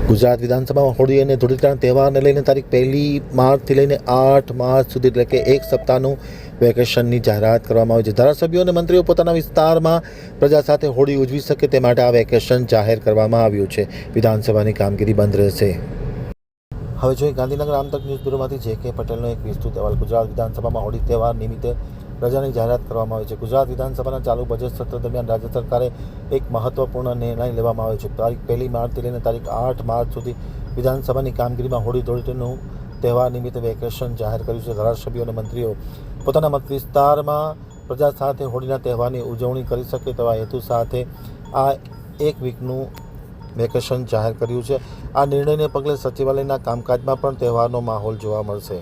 ગુજરાત વિધાનસભામાં હોળી અને ધૂળેટીના તહેવારને લઈને તારીખ 1 માર્ચથી લઈને 8 માર્ચ સુધી એટલે કે એક સપ્તાહનું વેકેશનની જાહેરાત કરવામાં આવી છે. ધારાસભ્યો અને મંત્રીઓ પોતાના વિસ્તારમાં પ્રજા સાથે હોળી ઉજવી શકે તે માટે આ વેકેશન જાહેર કરવામાં આવ્યું છે. વિધાનસભાની કામગીરી બંધ રહેશે. હવે જોઈએ ગાંધીનગર આમતક ન્યૂઝ બ્યુરોમાંથી જે કે પટેલનો એક વિસ્તૃત અહેવાલ. ગુજરાત વિધાનસભામાં હોળી તહેવાર નિમિત્તે પ્રજાની જાહેરાત કરવામાં આવી છે. ગુજરાત વિધાનસભાના ચાલુ બજેટ સત્ર દરમિયાન રાજ્ય સરકારે એક મહત્વપૂર્ણ નિર્ણય લેવામાં આવ્યો છે. તારીખ 1 માર્ચથી લઈને તારીખ 8 માર્ચ સુધી વિધાનસભાની કામગીરીમાં હોળી ધૂળેટીનું તહેવાર નિમિત્તે વેકેશન જાહેર કર્યું છે. ધારાસભ્યો અને મંત્રીઓ પોતાના મત વિસ્તારમાં પ્રજા સાથે હોળીના તહેવારની ઉજવણી કરી શકે તેવા હેતુ સાથે આ એક વીકનું વેકેશન જાહેર કર્યું છે. આ નિર્ણયને પગલે સચિવાલયના કામકાજમાં પણ તહેવારનો માહોલ જોવા મળશે.